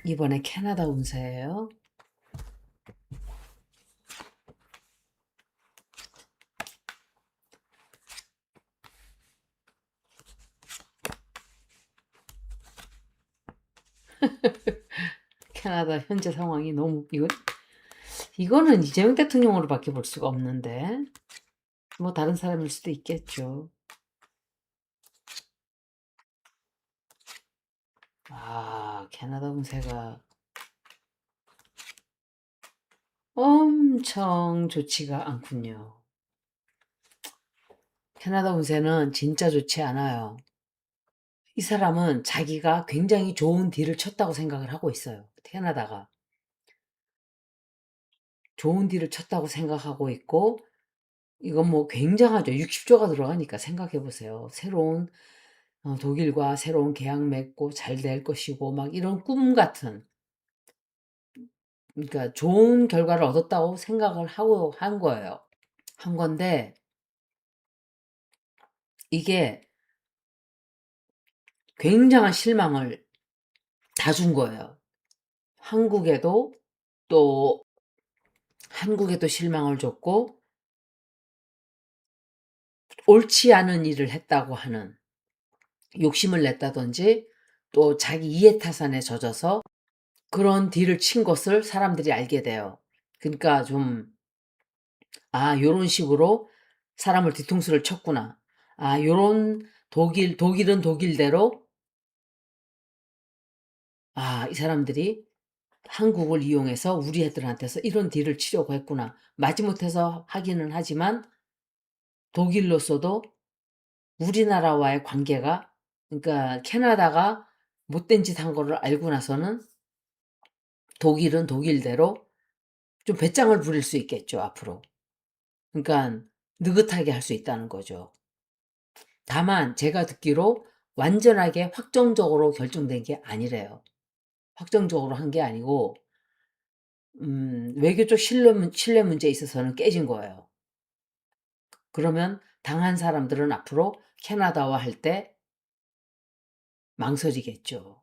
이번에 캐나다 운세예요. 캐나다 현재 상황이 너무 이거는 이재명 대통령으로밖에 볼 수가 없는데 뭐 다른 사람일 수도 있겠죠. 캐나다 운세가 엄청 좋지가 않군요. 캐나다 운세는 진짜 좋지 않아요. 이 사람은 자기가 굉장히 좋은 딜을 쳤다고 생각을 하고 있어요. 캐나다가 좋은 딜을 쳤다고 생각하고 있고, 이건 뭐 굉장하죠. 60조가 들어가니까 생각해 보세요. 새로운 독일과 새로운 계약 맺고 잘 될 것이고 막 이런 꿈 같은, 그러니까 좋은 결과를 얻었다고 생각을 하고 한 거예요. 한 건데 이게 굉장한 실망을 다 준 거예요. 한국에도 또 한국에도 실망을 줬고, 옳지 않은 일을 했다고 하는, 욕심을 냈다든지 또 자기 이해타산에 젖어서 그런 딜을 친 것을 사람들이 알게 돼요. 그러니까 좀, 요런 식으로 사람을 뒤통수를 쳤구나. 요런 독일은 독일대로, 이 사람들이 한국을 이용해서 우리 애들한테서 이런 딜을 치려고 했구나. 마지못해서 하기는 하지만 독일로서도 우리나라와의 관계가, 그러니까 캐나다가 못된 짓 한 거를 알고 나서는 독일은 독일대로 좀 배짱을 부릴 수 있겠죠, 앞으로. 그러니까 느긋하게 할 수 있다는 거죠. 다만 제가 듣기로 완전하게 확정적으로 결정된 게 아니래요. 확정적으로 한 게 아니고 외교적 신뢰 문제에 있어서는 깨진 거예요. 그러면 당한 사람들은 앞으로 캐나다와 할 때 망설이겠죠.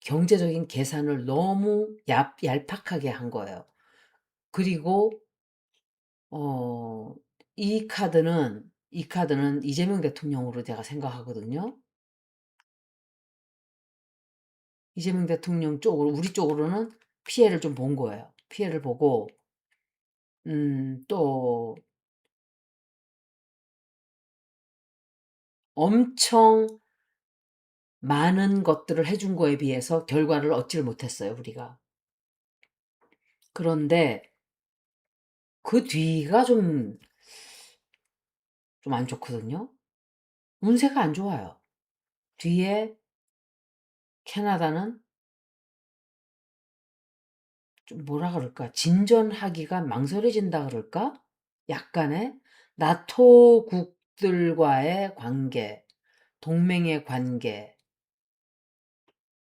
경제적인 계산을 너무 얄팍하게 한 거예요. 그리고 어 이 카드는 이재명 대통령으로 제가 생각하거든요. 이재명 대통령 쪽으로, 우리 쪽으로는 피해를 좀 본 거예요. 피해를 보고 또 엄청 많은 것들을 해준 거에 비해서 결과를 얻지를 못했어요, 우리가. 그런데 그 뒤가 좀 안 좋거든요. 운세가 안 좋아요. 뒤에 캐나다는 좀 뭐라 그럴까? 진전하기가 망설여진다 그럴까? 약간의 나토국들과의 관계, 동맹의 관계,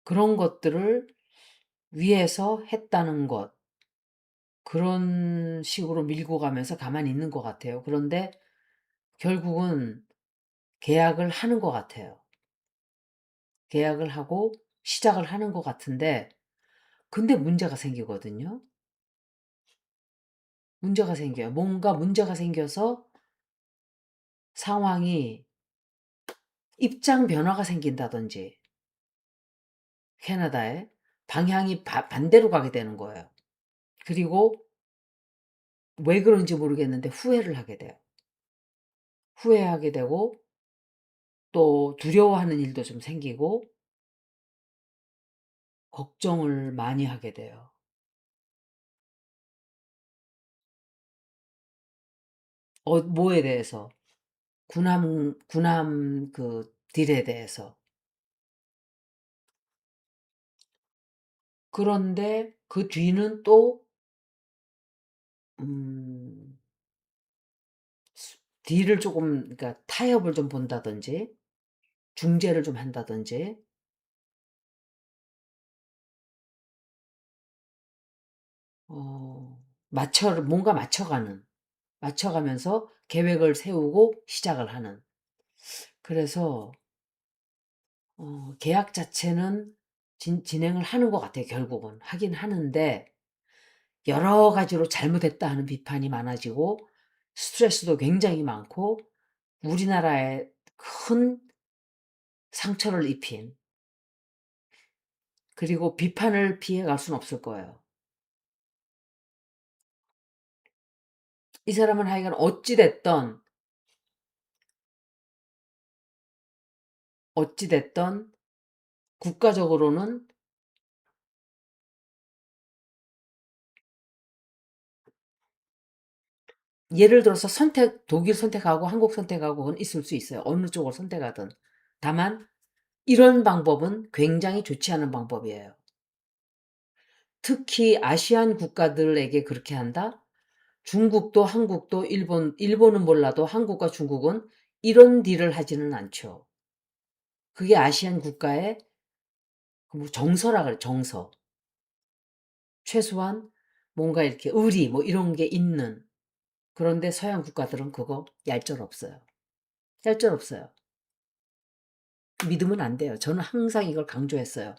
그런 것들을 위해서 했다는 것, 그런 식으로 밀고 가면서 가만히 있는 것 같아요. 그런데 결국은 계약을 하는 것 같아요. 계약을 하고 시작을 하는 것 같은데, 근데 문제가 생기거든요. 문제가 생겨요. 뭔가 문제가 생겨서 상황이 입장 변화가 생긴다든지, 캐나다에 방향이 반대로 가게 되는 거예요. 그리고 왜 그런지 모르겠는데 후회를 하게 돼요. 후회하게 되고 또 두려워하는 일도 좀 생기고 걱정을 많이 하게 돼요. 뭐에 대해서? 군함 그 딜에 대해서. 그런데 그 뒤는 또 음 딜을 조금, 그러니까 타협을 좀 본다든지 중재를 좀 한다든지 뭔가 맞춰가면서 계획을 세우고 시작을 하는. 그래서 계약 자체는 진행을 하는 것 같아요. 결국은 하긴 하는데 여러 가지로 잘못했다 하는 비판이 많아지고 스트레스도 굉장히 많고 우리나라에 큰 상처를 입힌, 그리고 비판을 피해갈 수는 없을 거예요. 이 사람은 하여간 어찌됐던 국가적으로는 예를 들어서 독일 선택하고 한국 선택하고 그건 있을 수 있어요. 어느 쪽을 선택하든. 다만 이런 방법은 굉장히 좋지 않은 방법이에요. 특히 아시안 국가들에게 그렇게 한다? 중국도 한국도 일본은 몰라도 한국과 중국은 이런 딜을 하지는 않죠. 그게 아시안 국가의 뭐 정서라 그래, 정서. 최소한 뭔가 이렇게 의리 뭐 이런 게 있는. 그런데 서양 국가들은 그거 얄짤없어요. 얄짤없어요. 믿으면 안 돼요. 저는 항상 이걸 강조했어요.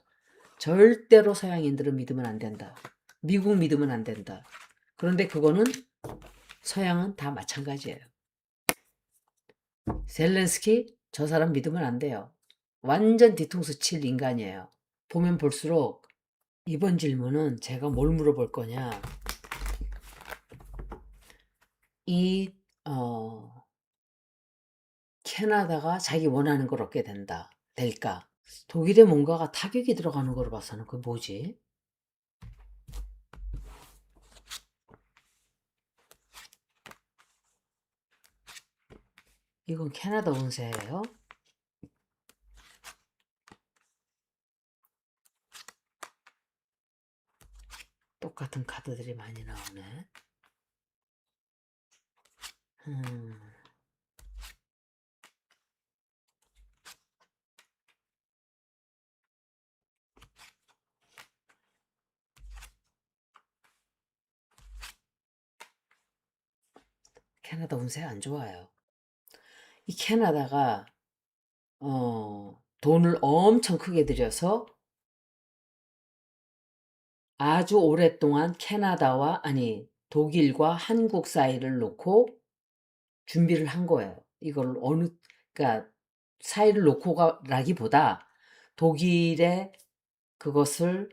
절대로 서양인들은 믿으면 안 된다. 미국 믿으면 안 된다. 그런데 그거는 서양은 다 마찬가지예요. 젤렌스키 저 사람 믿으면 안 돼요. 완전 뒤통수 칠 인간이에요. 보면 볼수록 이번 질문은 제가 뭘 물어볼 거냐. 이 캐나다가 자기 원하는 걸 얻게 될까? 독일에 뭔가가 타격이 들어가는 거로 봐서는 그게 뭐지? 이건 캐나다 운세예요. 똑같은 카드들이 많이 나오네. 음, 캐나다 운세 안 좋아요. 이 캐나다가 돈을 엄청 크게 들여서 아주 오랫동안 독일과 한국 사이를 놓고 준비를 한 거예요. 이걸 그러니까 사이를 놓고라기보다 독일에 그것을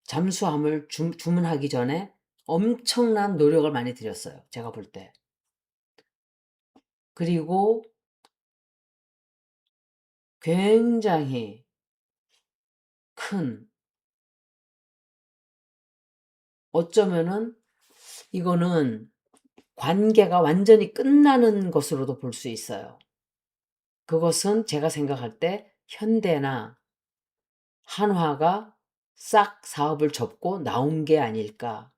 잠수함을 주문하기 전에 엄청난 노력을 많이 들였어요. 제가 볼 때. 그리고 굉장히 큰, 어쩌면은 이거는 관계가 완전히 끝나는 것으로도 볼 수 있어요. 그것은 제가 생각할 때 현대나 한화가 싹 사업을 접고 나온 게 아닐까.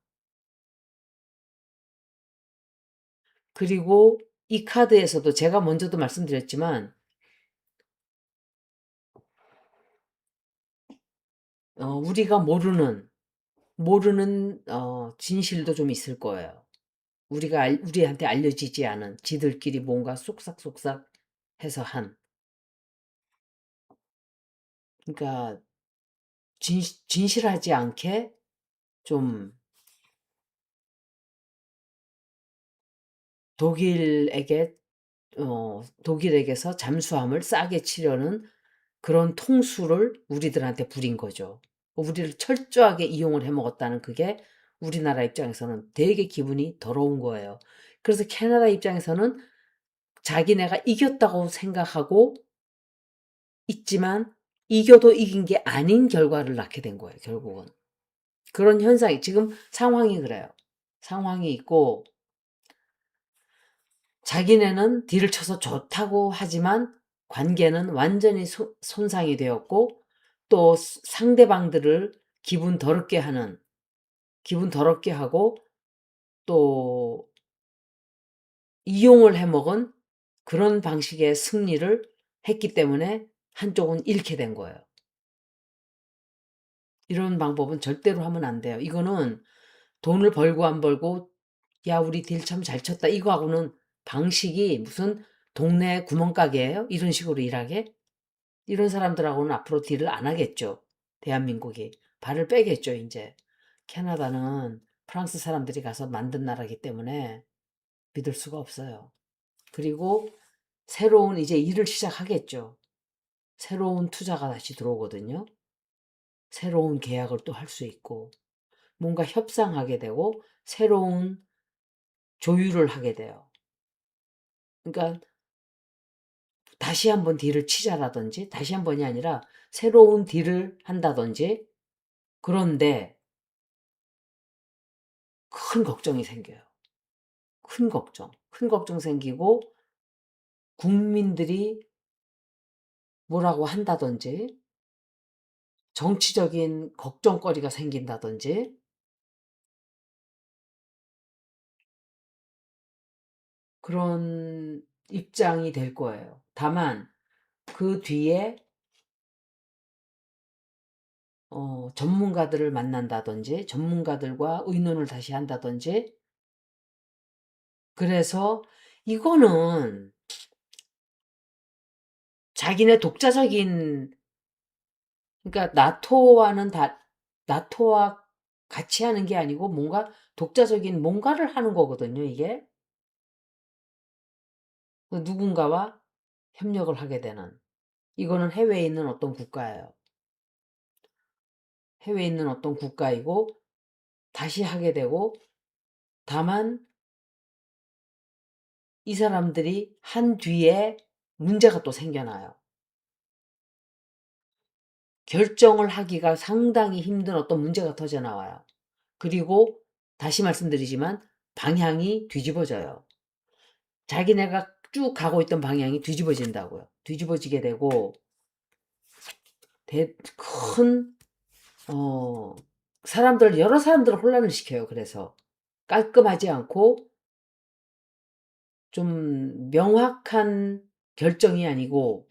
그리고 이 카드에서도 제가 먼저도 말씀드렸지만 우리가 모르는 진실도 좀 있을 거예요. 우리한테 알려지지 않은 지들끼리 뭔가 쏙싹쏙싹 해서 그러니까 진실하지 않게 좀 독일에게 독일에게서 잠수함을 싸게 치려는 그런 통수를 우리들한테 부린 거죠. 우리를 철저하게 이용을 해 먹었다는 그게 우리나라 입장에서는 되게 기분이 더러운 거예요. 그래서 캐나다 입장에서는 자기네가 이겼다고 생각하고 있지만 이겨도 이긴 게 아닌 결과를 낳게 된 거예요, 결국은. 그런 현상이 지금 상황이 그래요. 상황이 있고 자기네는 딜을 쳐서 좋다고 하지만 관계는 완전히 손상이 되었고 또 상대방들을 기분 더럽게 하고 또 이용을 해먹은 그런 방식의 승리를 했기 때문에 한쪽은 잃게 된 거예요. 이런 방법은 절대로 하면 안 돼요. 이거는 돈을 벌고 안 벌고 야 우리 딜 참 잘 쳤다 이거하고는 방식이 무슨 동네 구멍가게예요? 이런 식으로 일하게? 이런 사람들하고는 앞으로 딜을 안 하겠죠. 대한민국이. 발을 빼겠죠, 이제. 캐나다는 프랑스 사람들이 가서 만든 나라이기 때문에 믿을 수가 없어요. 그리고 새로운 이제 일을 시작하겠죠. 새로운 투자가 다시 들어오거든요. 새로운 계약을 또 할 수 있고 뭔가 협상하게 되고 새로운 조율을 하게 돼요. 그러니까 다시 한번 딜을 치자라든지 다시 한 번이 아니라 새로운 딜을 한다든지 그런데 큰 걱정이 생겨요. 큰 걱정. 큰 걱정 생기고 국민들이 뭐라고 한다든지 정치적인 걱정거리가 생긴다든지 그런 입장이 될 거예요. 다만 그 뒤에 전문가들을 만난다든지 전문가들과 의논을 다시 한다든지 그래서 이거는 자기네 독자적인 그러니까 나토와 같이 하는 게 아니고 뭔가 독자적인 뭔가를 하는 거거든요, 이게. 누군가와 협력을 하게 되는. 이거는 해외에 있는 어떤 국가예요. 해외에 있는 어떤 국가이고 다시 하게 되고 다만 이 사람들이 한 뒤에 문제가 또 생겨나요. 결정을 하기가 상당히 힘든 어떤 문제가 터져 나와요. 그리고 다시 말씀드리지만 방향이 뒤집어져요. 자기네가 쭉 가고 있던 방향이 뒤집어진다고요. 뒤집어지게 되고 큰 여러 사람들을 혼란을 시켜요. 그래서 깔끔하지 않고 좀 명확한 결정이 아니고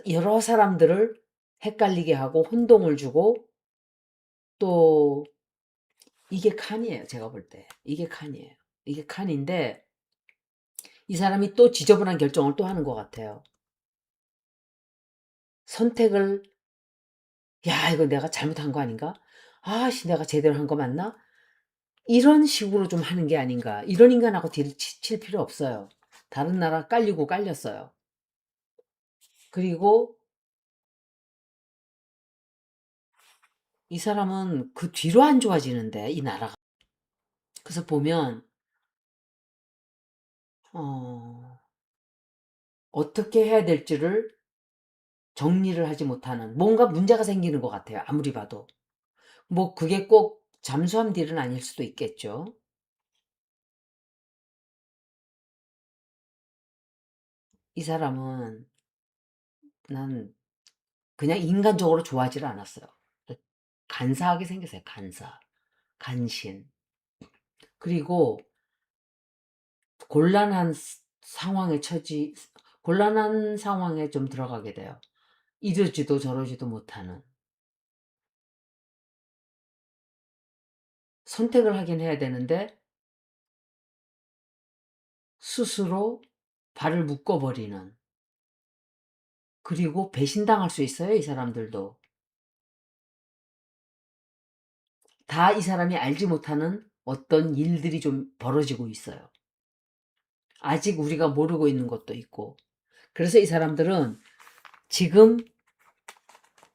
여러 사람들을 헷갈리게 하고 혼동을 주고 또 이게 칸이에요. 제가 볼 때. 이게 칸이에요. 이게 칸인데 이 사람이 또 지저분한 결정을 또 하는 것 같아요. 선택을 야 이거 내가 잘못한 거 아닌가? 아씨 내가 제대로 한 거 맞나? 이런 식으로 좀 하는 게 아닌가. 이런 인간하고 딜을 칠 필요 없어요. 다른 나라 깔리고 깔렸어요. 그리고 이 사람은 그 뒤로 안 좋아지는데 이 나라가. 그래서 보면 어떻게 해야 될지를 정리를 하지 못하는 뭔가 문제가 생기는 것 같아요. 아무리 봐도. 뭐 그게 꼭 잠수함 딜은 아닐 수도 있겠죠. 이 사람은 난 그냥 인간적으로 좋아하지를 않았어요. 간사하게 생겼어요. 간사. 간신. 그리고 곤란한 상황에 곤란한 상황에 좀 들어가게 돼요. 이러지도 저러지도 못하는. 선택을 하긴 해야 되는데 스스로 발을 묶어버리는. 그리고 배신당할 수 있어요. 이 사람들도. 다 이 사람이 알지 못하는 어떤 일들이 좀 벌어지고 있어요. 아직 우리가 모르고 있는 것도 있고. 그래서 이 사람들은 지금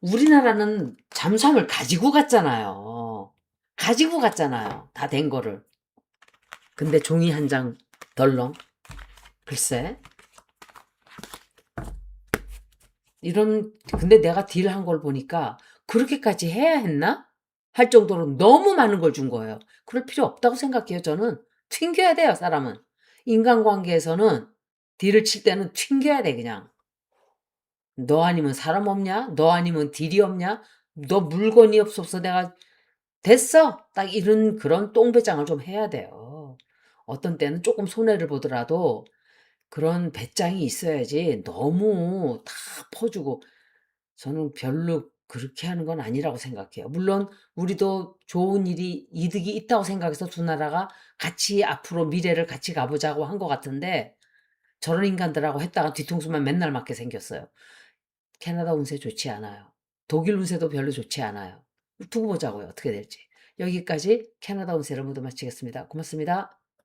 우리나라는 잠수함을 가지고 갔잖아요. 가지고 갔잖아요. 다 된 거를. 근데 종이 한 장 덜렁. 글쎄. 근데 내가 딜한 걸 보니까 그렇게까지 해야 했나? 할 정도로 너무 많은 걸 준 거예요. 그럴 필요 없다고 생각해요, 저는. 튕겨야 돼요, 사람은. 인간관계에서는 딜을 칠 때는 튕겨야 돼, 그냥. 너 아니면 사람 없냐? 너 아니면 딜이 없냐? 너 물건이 없어서 내가 됐어! 딱 이런 그런 똥배짱을 좀 해야 돼요. 어떤 때는 조금 손해를 보더라도 그런 배짱이 있어야지 너무 다 퍼주고 저는 별로 그렇게 하는 건 아니라고 생각해요. 물론 우리도 좋은 이득이 있다고 생각해서 두 나라가 같이 앞으로 미래를 같이 가보자고 한 것 같은데 저런 인간들하고 했다가 뒤통수만 맨날 맞게 생겼어요. 캐나다 운세 좋지 않아요. 독일 운세도 별로 좋지 않아요. 두고 보자고요, 어떻게 될지. 여기까지 캐나다 운세를 모두 마치겠습니다. 고맙습니다.